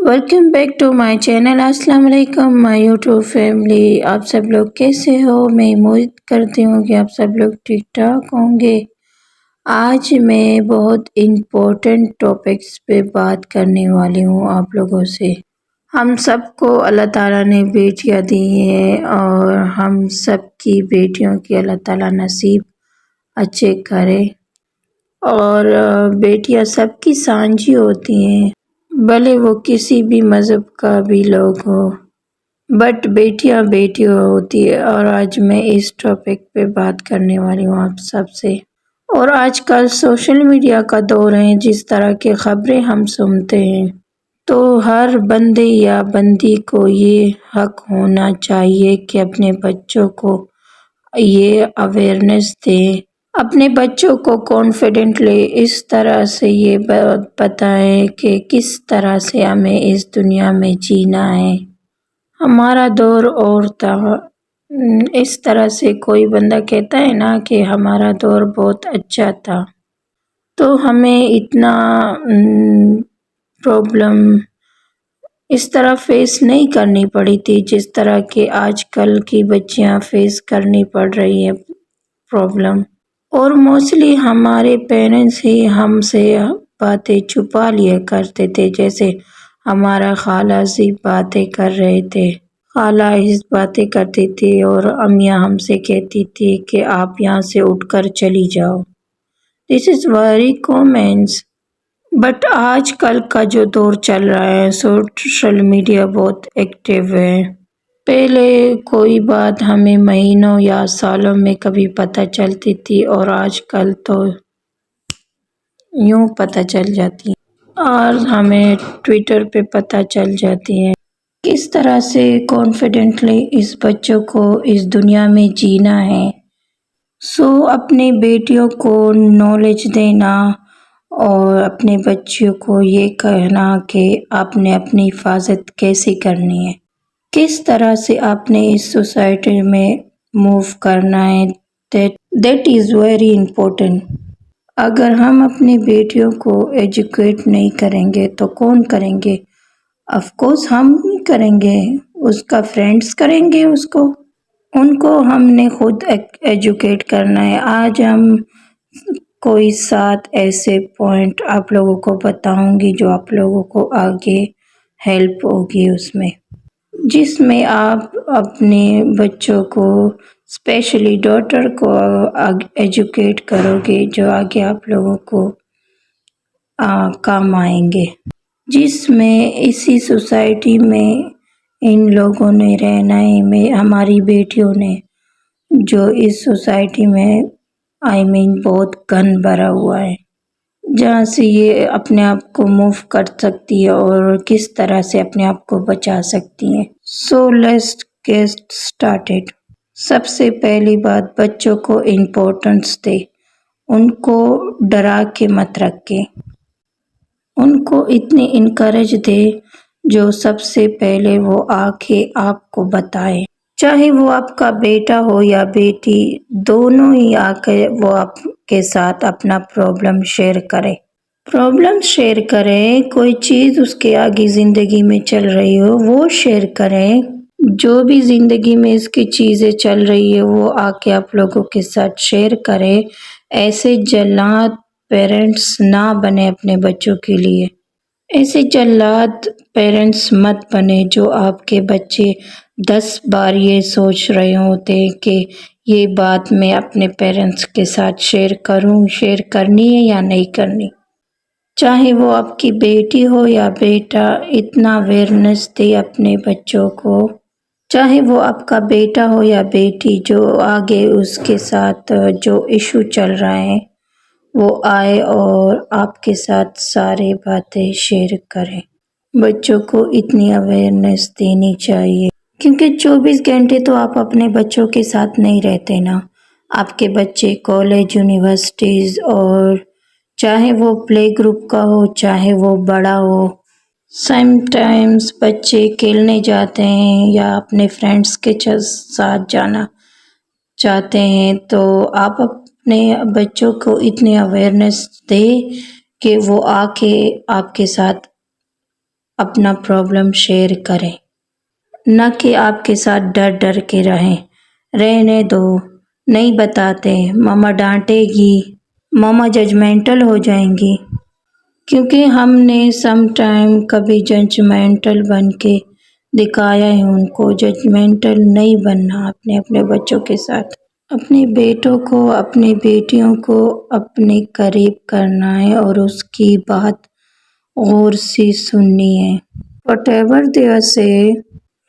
Welcome back to my channel. السلام علیکم مائی YouTube family, آپ سب لوگ کیسے ہو؟ میں امید کرتی ہوں کہ آپ سب لوگ ٹھیک ٹھاک ہوں گے۔ آج میں بہت امپورٹنٹ ٹاپکس پہ بات کرنے والی ہوں آپ لوگوں سے۔ ہم سب کو اللہ تعالیٰ نے بیٹیاں دی ہیں اور ہم سب کی بیٹیوں کی اللہ تعالیٰ نصیب اچھے کرے، اور بیٹیاں سب کی سانجھی ہوتی ہیں، بھلے وہ کسی بھی مذہب کا بھی لوگ ہو، بٹ بیٹیاں بیٹیاں ہوتی ہے۔ اور آج میں اس ٹاپک پہ بات کرنے والی ہوں آپ سب سے۔ اور آج کل سوشل میڈیا کا دور ہے، جس طرح کی خبریں ہم سنتے ہیں، تو ہر بندے یا بندی کو یہ حق ہونا چاہیے کہ اپنے بچوں کو یہ اویئرنیس دے، اپنے بچوں کو کانفیڈنٹلی اس طرح سے یہ بتائیں کہ کس طرح سے ہمیں اس دنیا میں جینا ہے۔ ہمارا دور اور تھا، اس طرح سے کوئی بندہ کہتا ہے نا کہ ہمارا دور بہت اچھا تھا، تو ہمیں اتنا پرابلم اس طرح فیس نہیں کرنی پڑی تھی جس طرح کہ آج کل کی بچیاں فیس کرنی پڑ رہی ہے پرابلم۔ اور موسٹلی ہمارے پیرنٹس ہی ہم سے باتیں چھپا لیا کرتے تھے، جیسے ہمارا خالہ جی باتیں کر رہے تھے، خالہ اس باتیں کرتی تھی اور امیاں ہم سے کہتی تھی کہ آپ یہاں سے اٹھ کر چلی جاؤ۔ دس از ویری کامن۔ بٹ آج کل کا جو دور چل رہا ہے، سوشل میڈیا بہت ایکٹیو ہے۔ پہلے کوئی بات ہمیں مہینوں یا سالوں میں کبھی پتہ چلتی تھی، اور آج کل تو یوں پتہ چل جاتی ہے، اور ہمیں ٹویٹر پہ پتہ چل جاتی ہے۔ کس طرح سے کانفیڈنٹلی اس بچوں کو اس دنیا میں جینا ہے۔ اپنے بیٹیوں کو نالج دینا اور اپنے بچیوں کو یہ کہنا کہ آپ نے اپنی حفاظت کیسے کرنی ہے، کس طرح سے آپ نے اس سوسائٹی میں موو کرنا ہے، دیٹ از ویری امپورٹنٹ۔ اگر ہم اپنی بیٹیوں کو ایجوکیٹ نہیں کریں گے تو کون کریں گے؟ آف کورس ہم ہی کریں گے، اس کا فرینڈس کریں گے اس کو، ان کو ہم نے خود ایجوکیٹ کرنا ہے۔ آج ہم کوئی 7 ایسے پوائنٹ آپ لوگوں کو بتاؤں گی جو آپ لوگوں کو آگے ہیلپ ہوگی اس میں، جس میں آپ اپنے بچوں کو اسپیشلی ڈاٹر کو ایجوکیٹ کرو گے، جو آگے آپ لوگوں کو کام آئیں گے، جس میں اسی سوسائٹی میں ان لوگوں نے رہنا ہے، ہماری بیٹیوں نے، جو اس سوسائٹی میں بہت گن بھرا ہوا ہے، جہاں سے یہ اپنے آپ کو موو کر سکتی ہے اور کس طرح سے اپنے آپ کو بچا سکتی ہیں۔ Let's get started. سب سے پہلی بات، بچوں کو امپورٹنس دے، ان کو ڈرا کے مت رکھے، ان کو اتنی انکریج دے جو سب سے پہلے وہ آ کے آپ کو بتائے، چاہے وہ آپ کا بیٹا ہو یا بیٹی، دونوں ہی آ کے وہ آپ کے ساتھ اپنا پرابلم شیئر کرے، کوئی چیز اس کے آگے زندگی میں چل رہی ہو وہ شیئر کرے، جو بھی زندگی میں اس کی چیزیں چل رہی ہے وہ آ کے آپ لوگوں کے ساتھ شیئر کرے۔ ایسے جلاد پیرنٹس نہ بنے اپنے بچوں کے لیے، ایسے جلاد پیرنٹس مت بنے جو آپ کے بچے 10 بار یہ سوچ رہے ہوتے کہ یہ بات میں اپنے پیرنٹس کے ساتھ شیئر کرنی ہے یا نہیں کرنی۔ چاہے وہ آپ کی بیٹی ہو یا بیٹا، اتنا اویئرنیس دے اپنے بچوں کو، چاہے وہ آپ کا بیٹا ہو یا بیٹی، جو آگے اس کے ساتھ جو ایشو چل رہا ہے وہ آئے اور آپ کے ساتھ سارے باتیں شیئر کریں۔ بچوں کو اتنی اویئرنیس دینی چاہیے، کیونکہ 24 گھنٹے تو آپ اپنے بچوں کے ساتھ نہیں رہتے نا۔ آپ کے بچے کالج، یونیورسٹیز، اور چاہے وہ پلے گروپ کا ہو چاہے وہ بڑا ہو، سم ٹائمز بچے کھیلنے جاتے ہیں یا اپنے فرینڈس کے ساتھ جانا چاہتے ہیں، تو آپ اپنے بچوں کو اتنی اویئرنیس دے کہ وہ آ کے آپ کے ساتھ اپنا پرابلم شیئر کریں، نہ کہ آپ کے ساتھ ڈر ڈر کے رہیں۔ رہنے دو، نہیں بتاتے، ماما ڈانٹے گی، ماما ججمنٹل ہو جائیں گی، کیونکہ ہم نے سم ٹائم کبھی ججمنٹل بن کے دکھایا ہے ان کو۔ ججمنٹل نہیں بننا اپنے بچوں کے ساتھ۔ اپنے بیٹوں کو، اپنی بیٹیوں کو اپنے قریب کرنا ہے اور اس کی بات غور سے سننی ہے۔ Whatever they say,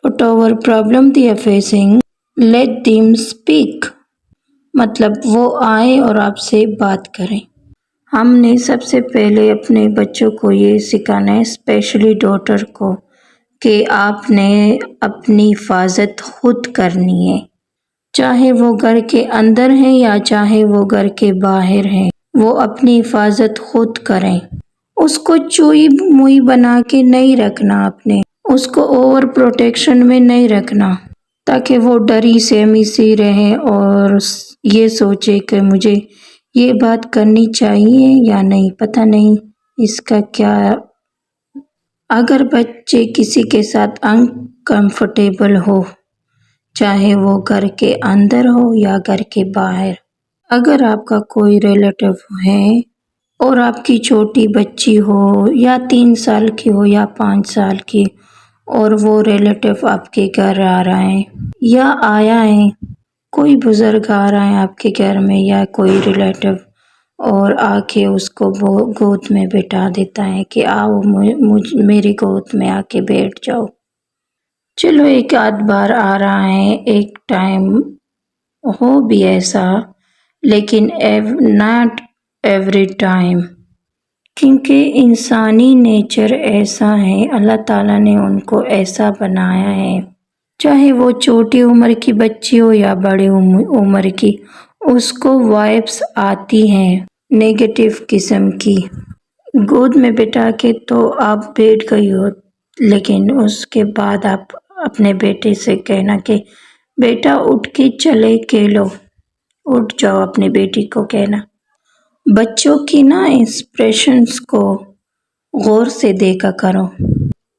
whatever problem they are facing, let them speak۔ مطلب وہ آئیں اور آپ سے بات کریں۔ ہم نے سب سے پہلے اپنے بچوں کو یہ سکھانا ہے، اسپیشلی ڈاٹر کو، کہ آپ نے اپنی حفاظت خود کرنی ہے، چاہے وہ گھر کے اندر ہیں یا چاہے وہ گھر کے باہر ہیں، وہ اپنی حفاظت خود کریں۔ اس کو چوئی موئی بنا کے نہیں رکھنا، اس کو اوور پروٹیکشن میں نہیں رکھنا، تاکہ وہ ڈری سہمی سی رہے اور یہ سوچے کہ مجھے یہ بات کرنی چاہیے یا نہیں، پتہ نہیں اس کا کیا۔ اگر بچے کسی کے ساتھ انکمفرٹیبل ہو، چاہے وہ گھر کے اندر ہو یا گھر کے باہر، اگر آپ کا کوئی ریلیٹیو ہے اور آپ کی چھوٹی بچی ہو یا 3 سال کی ہو یا 5 سال کی، اور وہ ریلیٹیو آپ کے گھر آ رہا ہے یا آیا ہے، کوئی بزرگ آ رہا ہے آپ کے گھر میں یا کوئی ریلیٹیو، اور آ کے اس کو وہ گود میں بٹھا دیتا ہے کہ آؤ میری گود میں آ کے بیٹھ جاؤ۔ چلو ایک آدھ بار آ رہا ہے، ایک ٹائم ہو بھی ایسا، لیکن ناٹ ایوری ٹائم، کیونکہ انسانی نیچر ایسا ہے، اللہ تعالیٰ نے ان کو ایسا بنایا ہے، چاہے وہ چھوٹی عمر کی بچی ہو یا بڑی عمر کی، اس کو وائبس آتی ہیں نیگیٹو قسم کی۔ گود میں بٹھا کے تو آپ بیٹھ گئی ہو، لیکن اس کے بعد آپ اپنے بیٹے سے کہنا کہ بیٹا اٹھ کے چلے کھیلو، اٹھ جاؤ، اپنی بیٹی کو کہنا۔ بچوں کی ایکسپریشنز کو غور سے دیکھا کرو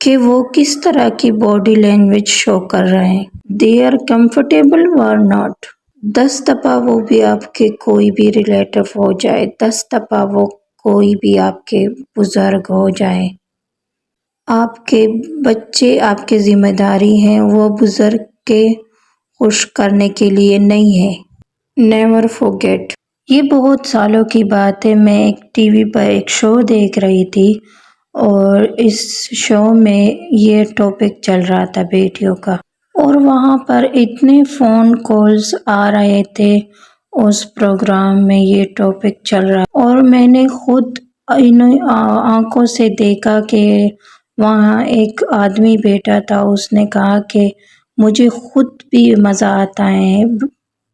کہ وہ کس طرح کی باڈی لینگویج شو کر رہے ہیں، دے آر کمفرٹیبل اور ناٹ۔ 10 دفعہ وہ بھی آپ کے کوئی بھی ریلیٹیو ہو جائے، 10 دفعہ وہ کوئی بھی آپ کے بزرگ ہو جائے، آپ کے بچے آپ کی ذمہ داری ہیں، وہ بزرگ کے خوش کرنے کے لیے نہیں ہے۔ Never forget. یہ بہت سالوں کی بات ہے، میں ایک ٹی وی پر ایک شو دیکھ رہی تھی، اور اس شو میں یہ ٹاپک چل رہا تھا بیٹیوں کا، اور وہاں پر اتنے فون کالز آ رہے تھے، اس پروگرام میں یہ ٹاپک چل رہا، اور میں نے خود آنکھوں سے دیکھا کہ وہاں ایک آدمی بیٹھا تھا، اس نے کہا کہ مجھے خود بھی مزہ آتا ہے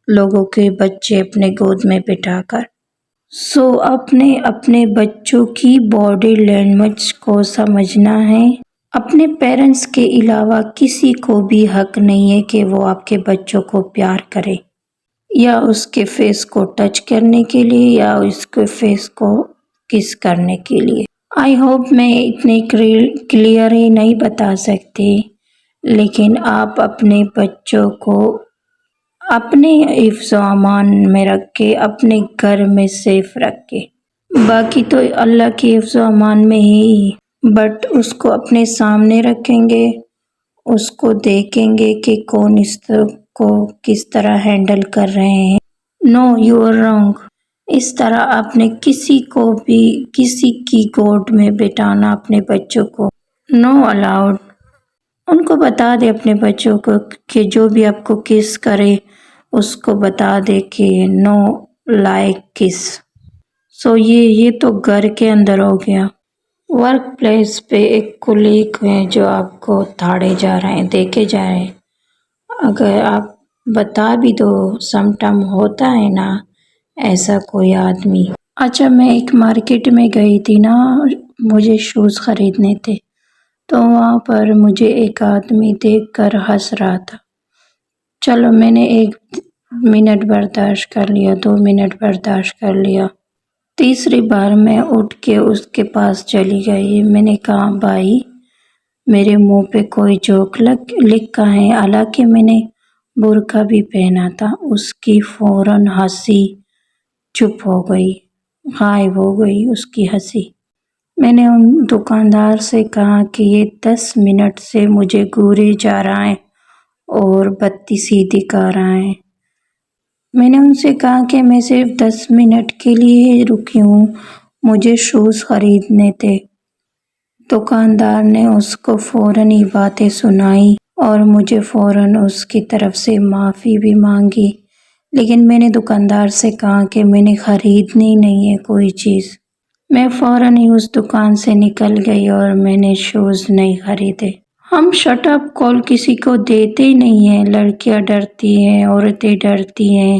لوگوں کے بچے اپنے گود میں بٹھا کر۔ سو اپنے بچوں کی باڈی لینگویج کو سمجھنا ہے۔ اپنے پیرنٹس کے علاوہ کسی کو بھی حق نہیں ہے کہ وہ آپ کے بچوں کو پیار کرے، یا اس کے فیس کو ٹچ کرنے کے لیے، یا اس کے فیس کو کس کرنے کے لیے۔ آئی ہوپ میں اتنی کلیئر ہی نہیں بتا سکتی، لیکن آپ اپنے بچوں کو اپنے حفظ و امان میں رکھ کے، اپنے گھر میں سیف رکھ کے، باقی تو اللہ کی حفظ و امان میں ہی، بٹ اس کو اپنے سامنے رکھیں گے، اس کو دیکھیں گے کہ کون اس کو کس طرح ہینڈل کر رہے ہیں۔ نو یو آر رانگ۔ اس طرح آپ نے کسی کو بھی کسی کی گود میں بٹھانا اپنے بچوں کو نو الاؤڈ۔ ان کو بتا دے اپنے بچوں کو کہ جو بھی آپ کو کس کرے، اس کو بتا دے کہ نو لائک کس۔ سو یہ تو گھر کے اندر ہو گیا۔ ورک پلیس پہ ایک کولیگ ہے جو آپ کو تھاڑے جا رہے ہیں، دیکھے جا رہے ہیں، اگر آپ بتا بھی دو، سم ٹائم ہوتا ہے نا ایسا کوئی آدمی۔ اچھا، میں ایک مارکیٹ میں گئی تھی مجھے شوز خریدنے تھے، تو وہاں پر مجھے ایک آدمی دیکھ کر ہنس رہا تھا۔ چلو میں نے 1 منٹ برداشت کر لیا، 2 منٹ برداشت کر لیا، تیسری بار میں اٹھ کے اس کے پاس چلی گئی۔ میں نے کہا بھائی میرے منہ پہ کوئی جوک لکھا ہے، حالانکہ میں نے برقع بھی پہنا تھا۔ اس کی فوراً ہنسی چپ ہو گئی، غائب ہو گئی اس کی ہنسی۔ میں نے ان دکاندار سے کہا کہ یہ 10 منٹ سے مجھے گھورے جا رہا ہے اور بتی سیدھی کر رہا ہے۔ میں نے ان سے کہا کہ میں صرف 10 منٹ کے لیے رکی ہوں، مجھے شوز خریدنے تھے۔ دکاندار نے اس کو فوراً یہ باتیں سنائیں اور مجھے فوراً اس کی طرف سے معافی بھی مانگی، لیکن میں نے دکاندار سے کہا کہ میں نے خریدنی نہیں ہے کوئی چیز۔ میں فوراً ہی اس دکان سے نکل گئی اور میں نے شوز نہیں خریدے۔ ہم شٹ اپ کال کسی کو دیتے ہی نہیں ہیں، لڑکیاں ڈرتی ہیں، عورتیں ڈرتی ہیں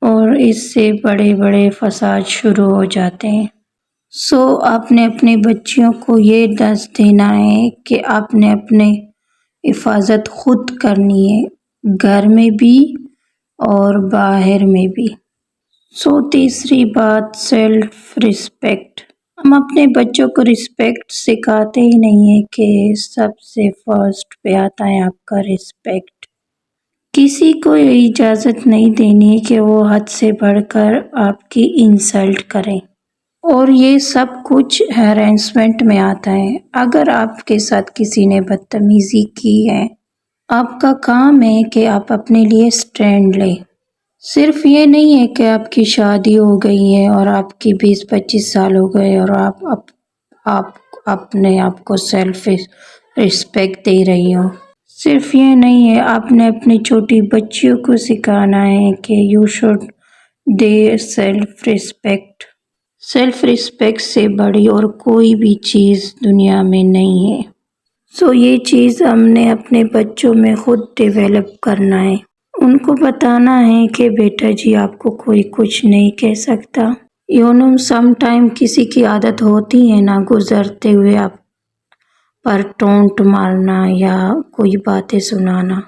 اور اس سے بڑے بڑے فساد شروع ہو جاتے ہیں۔ آپ نے اپنے بچیوں کو یہ درس دینا ہے کہ آپ نے اپنے حفاظت خود کرنی ہے، گھر میں بھی اور باہر میں بھی۔ تیسری بات، سیلف رسپیکٹ۔ ہم اپنے بچوں کو رسپیکٹ سکھاتے ہی نہیں ہیں کہ سب سے فرسٹ پہ آتا ہے آپ کا رسپیکٹ۔ کسی کو اجازت نہیں دینی کہ وہ حد سے بڑھ کر آپ کی انسلٹ کرے، اور یہ سب کچھ ہراسمنٹ میں آتا ہے۔ اگر آپ کے ساتھ کسی نے بدتمیزی کی ہے، آپ کا کام ہے کہ آپ اپنے لیے اسٹینڈ لیں۔ صرف یہ نہیں ہے کہ آپ کی شادی ہو گئی ہے اور آپ کی 20-25 سال ہو گئے اور آپ اپنے آپ کو سیلف رسپیکٹ دے رہی ہو۔ صرف یہ نہیں ہے، آپ نے اپنی چھوٹی بچیوں کو سکھانا ہے کہ you should they self respect. Self respect سے بڑی اور کوئی بھی چیز دنیا میں نہیں ہے۔ یہ چیز ہم نے اپنے بچوں میں خود ڈیولپ کرنا ہے۔ ان کو بتانا ہے کہ بیٹا جی آپ کو کوئی کچھ نہیں کہہ سکتا۔ سم ٹائم کسی کی عادت ہوتی ہے نا گزرتے ہوئے آپ پر ٹونٹ مارنا یا کوئی باتیں سنانا۔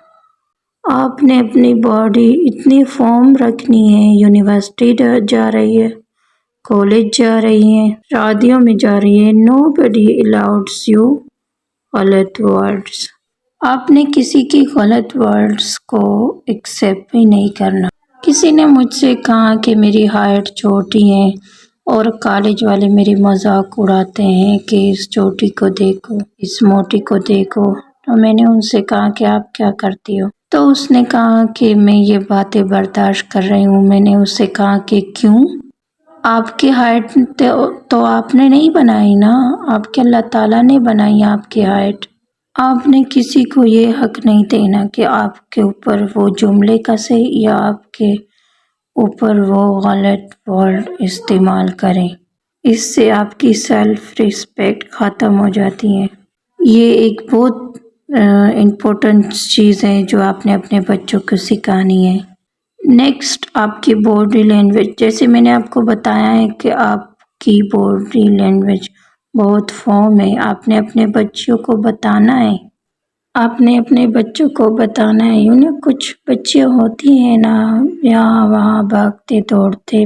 آپ نے اپنی باڈی اتنی فارم رکھنی ہے، یونیورسٹی جا رہی ہے، کالج جا رہی ہے، شادیوں میں جا رہی ہے، nobody allows you غلط ورڈز۔ آپ نے کسی کی غلط ورڈز کو ایکسیپٹ بھی نہیں کرنا۔ کسی نے مجھ سے کہا کہ میری ہائٹ چھوٹی ہے اور کالج والے میری مذاق اڑاتے ہیں کہ اس چھوٹی کو دیکھو، اس موٹی کو دیکھو۔ تو میں نے ان سے کہا کہ آپ کیا کرتی ہو؟ تو اس نے کہا کہ میں یہ باتیں برداشت کر رہی ہوں۔ میں نے اس سے کہا کہ کیوں؟ آپ کی ہائٹ تو آپ نے نہیں بنائی نا، آپ کے اللہ تعالیٰ نے بنائی آپ کی ہائٹ۔ آپ نے کسی کو یہ حق نہیں دینا کہ آپ کے اوپر وہ جملے کسے یا آپ کے اوپر وہ غلط ورڈ استعمال کریں۔ اس سے آپ کی سیلف رسپیکٹ ختم ہو جاتی ہے۔ یہ ایک بہت امپورٹنٹ چیز ہے جو آپ نے اپنے بچوں کو سکھانی ہے۔ نیکسٹ، آپ کی باڈی لینگویج۔ جیسے میں نے آپ کو بتایا ہے کہ آپ کی باڈی لینگویج بہت فارم ہے، آپ نے اپنے بچوں کو بتانا ہے۔ کچھ بچے ہوتی ہیں نا یہاں وہاں بھاگتے دوڑتے،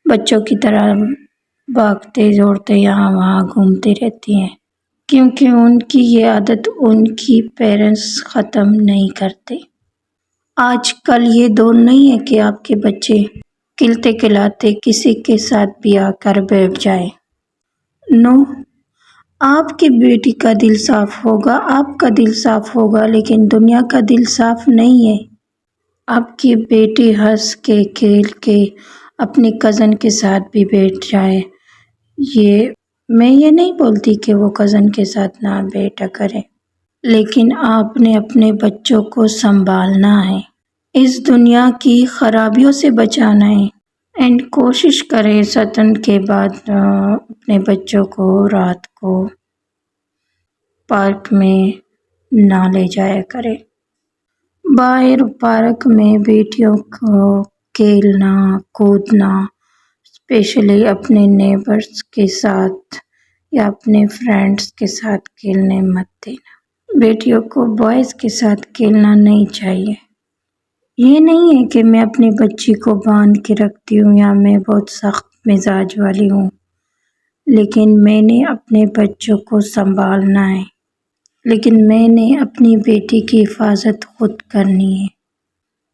بچوں کی طرح بھاگتے دوڑتے یہاں وہاں گھومتے رہتی ہیں، کیونکہ ان کی یہ عادت ان کی پیرنٹس ختم نہیں کرتے۔ آج کل یہ دور نہیں ہے کہ آپ کے بچے کھلتے کھلاتے کسی کے ساتھ بھی آ کر بیٹھ جائے۔ نو، آپ کی بیٹی کا دل صاف ہوگا، آپ کا دل صاف ہوگا، لیکن دنیا کا دل صاف نہیں ہے۔ آپ کی بیٹی ہنس کے کھیل کے اپنی کزن کے ساتھ بھی بیٹھ جائے، میں یہ نہیں بولتی کہ وہ کزن کے ساتھ نہ بیٹھا کرے، لیکن آپ نے اپنے بچوں کو سنبھالنا ہے، اس دنیا کی خرابیوں سے بچانا ہے۔ کوشش کریں 7 کے بعد اپنے بچوں کو رات کو پارک میں نہ لے جایا کریں۔ باہر پارک میں بیٹیوں کو کھیلنا کودنا، اسپیشلی اپنے نیبرز کے ساتھ یا اپنے فرینڈز کے ساتھ کھیلنے مت دینا۔ بیٹیوں کو بوائز کے ساتھ کھیلنا نہیں چاہیے۔ یہ نہیں ہے کہ میں اپنی بچی کو باندھ کے رکھتی ہوں یا میں بہت سخت مزاج والی ہوں۔ لیکن میں نے اپنے بچوں کو سنبھالنا ہے، لیکن میں نے اپنی بیٹی کی حفاظت خود کرنی ہے۔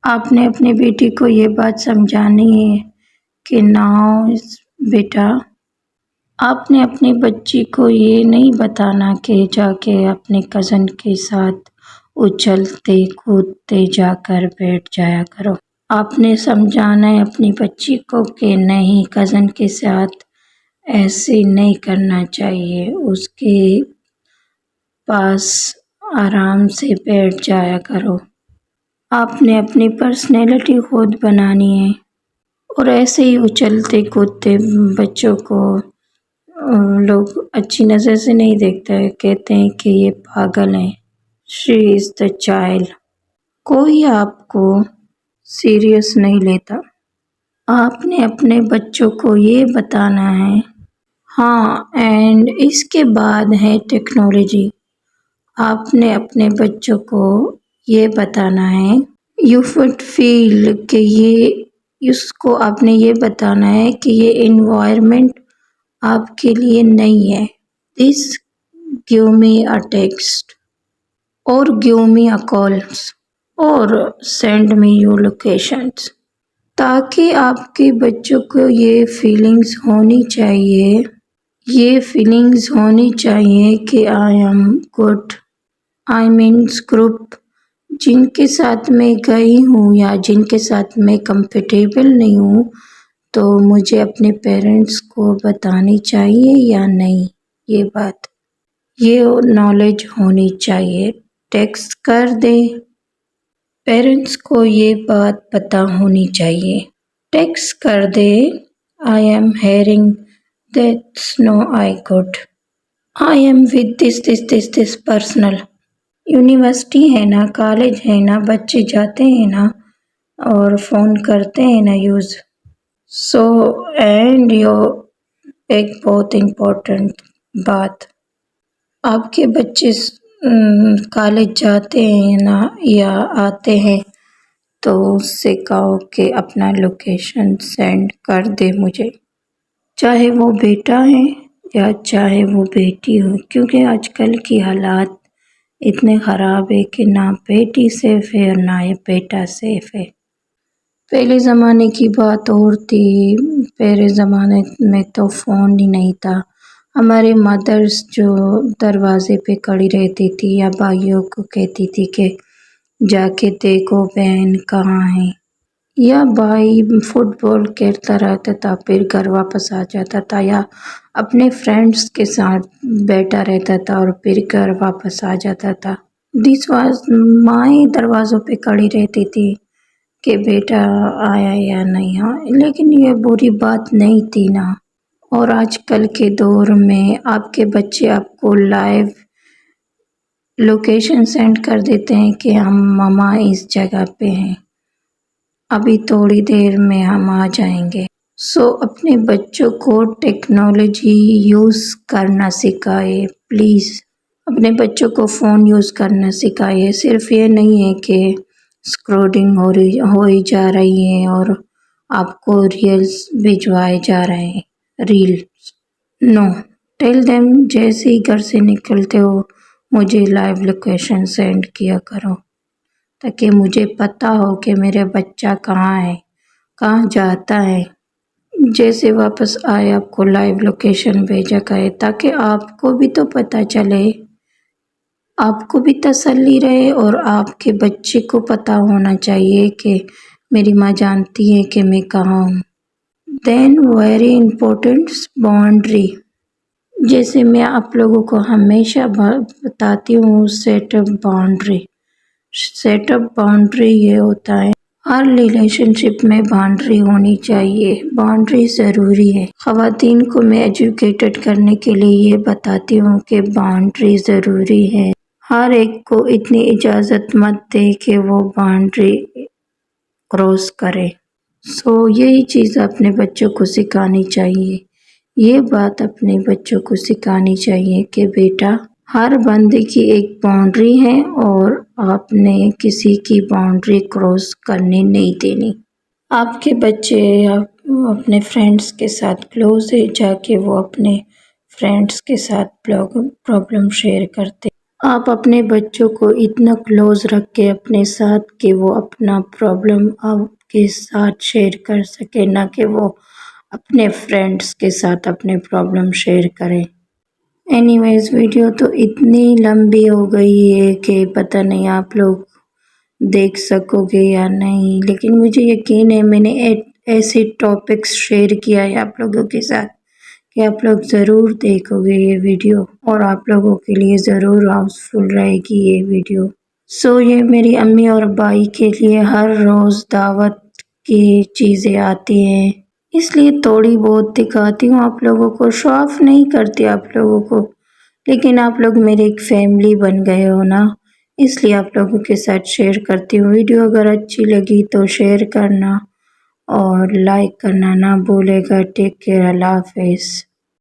آپ نے اپنی بیٹی کو یہ بات سمجھانی ہے کہ بیٹا، آپ نے اپنی بچی کو یہ نہیں بتانا کہ جا کے اپنے کزن کے ساتھ اچھلتے کودتے جا کر بیٹھ جایا کرو۔ آپ نے سمجھانا ہے اپنی بچی کو کہ نہیں، کزن کے ساتھ ایسے نہیں کرنا چاہیے، اس کے پاس آرام سے بیٹھ جایا کرو۔ آپ نے اپنی پرسنالٹی خود بنانی ہے، اور ایسے ہی اچھلتے کودتے بچوں کو لوگ اچھی نظر سے نہیں دیکھتے، کہتے ہیں کہ یہ پاگل ہیں۔ شی از دا چائلڈ۔ کوئی آپ کو سیریس نہیں لیتا۔ آپ نے اپنے بچوں کو یہ بتانا ہے۔ ہاں، اینڈ اس کے بعد ہے ٹیکنالوجی۔ آپ نے اپنے بچوں کو یہ بتانا ہے، یو وڈ فیل کہ اس کو آپ نے یہ بتانا ہے کہ یہ انوائرمنٹ آپ کے لیے نہیں ہے۔ دس گیو می اے ٹیکسٹ اور گیو می اے کالز اور سینڈ می یور لوکیشنز، تاکہ آپ کے بچوں کو یہ فیلنگز ہونی چاہیے کہ I am good, I means group جن کے ساتھ میں گئی ہوں یا جن کے ساتھ میں کمفرٹیبل نہیں ہوں، تو مجھے اپنے پیرنٹس کو بتانی چاہیے یا نہیں۔ یہ نالج ہونی چاہیے۔ ٹیکسٹ کر دے، پیرنٹس کو یہ بات پتہ ہونی چاہیے۔ ٹیکسٹ کر دے، I'm hearing that's no I good, I'm with this personal. University ہے نا، کالج ہے نا، بچے جاتے ہیں نا اور فون کرتے ہیں نا یوز۔ سو اینڈ ایک بہت امپورٹنٹ بات، آپ کے بچے کالج جاتے ہیں نا یا آتے ہیں تو اس سے کہو کہ اپنا لوکیشن سینڈ کر دے مجھے، چاہے وہ بیٹا ہے یا چاہے وہ بیٹی ہو، کیونکہ آج کل کی حالات اتنے خراب ہے کہ نہ بیٹی سیف ہے اور نہ بیٹا سیف ہے۔ پہلے زمانے کی بات اور تھی، پہلے زمانے میں تو فون ہی نہیں تھا۔ ہماری مدرس جو دروازے پہ کھڑی رہتی تھی یا بھائیوں کو کہتی تھی کہ جا کے دیکھو بہن کہاں ہے، یا بھائی فٹ بال کھیلتا رہتا تھا پھر گھر واپس آ جاتا تھا، یا اپنے فرینڈس کے ساتھ بیٹھا رہتا تھا اور پھر گھر واپس آ جاتا تھا۔ مائیں دروازوں پہ کھڑی رہتی تھی کہ بیٹا آیا یا نہیں آیا، لیکن یہ بری بات نہیں تھی نا۔ اور آج کل کے دور میں آپ کے بچے آپ کو لائیو لوکیشن سینڈ کر دیتے ہیں کہ ہم ماما اس جگہ پہ ہیں، ابھی تھوڑی دیر میں ہم آ جائیں گے۔ سو اپنے بچوں کو ٹیکنالوجی یوز کرنا سکھائے پلیز۔ اپنے بچوں کو فون یوز کرنا سکھائے، صرف یہ نہیں ہے کہ اسکرولنگ ہو ہی جا رہی ہے اور آپ کو ریلز بھجوائے جا رہے ہیں، ریلز۔ نو، ٹیل دیم جیسے ہی گھر سے نکلتے ہو مجھے لائیو لوکیشن سینڈ کیا کرو، تاکہ مجھے پتہ ہو کہ میرا بچہ کہاں ہے، کہاں جاتا ہے۔ جیسے واپس آئے آپ کو لائیو لوکیشن بھیجا کرے، تاکہ آپ کو بھی تو پتہ چلے، آپ کو بھی تسلی رہے اور آپ کے بچے کو پتہ ہونا چاہیے کہ میری ماں جانتی ہے کہ میں کہاں ہوں۔ دین ویری امپورٹنٹ باؤنڈری، جیسے میں آپ لوگوں کو ہمیشہ بتاتی ہوں، set up boundary. Set up boundary یہ ہوتا ہے، ہر ریلیشن شپ میں باؤنڈری ہونی چاہیے، باؤنڈری ضروری ہے۔ خواتین کو میں ایجوکیٹڈ کرنے کے لیے یہ بتاتی ہوں کہ باؤنڈری ضروری ہے، ہر ایک کو اتنی اجازت مت دے کہ وہ باؤنڈری کراس کرے۔ سو یہی چیز اپنے بچوں کو سکھانی چاہیے، یہ بات اپنے بچوں کو سکھانی چاہیے کہ بیٹا ہر بندے کی ایک باؤنڈری ہے اور آپ نے کسی کی باؤنڈری کراس کرنے نہیں دینی۔ آپ کے بچے اپنے فرینڈس کے ساتھ کلوز ہے، جا کے وہ اپنے فرینڈس کے ساتھ پرابلم شیئر کرتے. آپ اپنے بچوں کو اتنا کلوز رکھیں اپنے ساتھ کہ وہ اپنا پرابلم آپ کے ساتھ شیئر کر سکے، نہ کہ وہ اپنے فرینڈس کے ساتھ اپنے پرابلم شیئر کریں. اینی ویز ویڈیو تو اتنی لمبی ہو گئی ہے کہ پتہ نہیں آپ لوگ دیکھ سکو گے یا نہیں، لیکن مجھے یقین ہے میں نے ایسے ٹاپکس شیئر کیا ہے آپ لوگوں کے ساتھ کہ آپ لوگ ضرور دیکھو گے یہ ویڈیو، اور آپ لوگوں کے لیے ضرور ہاؤس فل رہے گی یہ ویڈیو. یہ میری امی اور بھائی کے لیے ہر روز دعوت کی چیزیں آتی ہیں، اس لیے تھوڑی بہت دکھاتی ہوں آپ لوگوں کو. شو آف نہیں کرتی آپ لوگوں کو، لیکن آپ لوگ میری ایک فیملی بن گئے ہو نا، اس لیے آپ لوگوں کے ساتھ شیئر کرتی ہوں. ویڈیو اگر اچھی لگی تو شیئر کرنا اور لائک کرنا نہ بھولے گا. ٹیک کیئر، اللہ حافظ.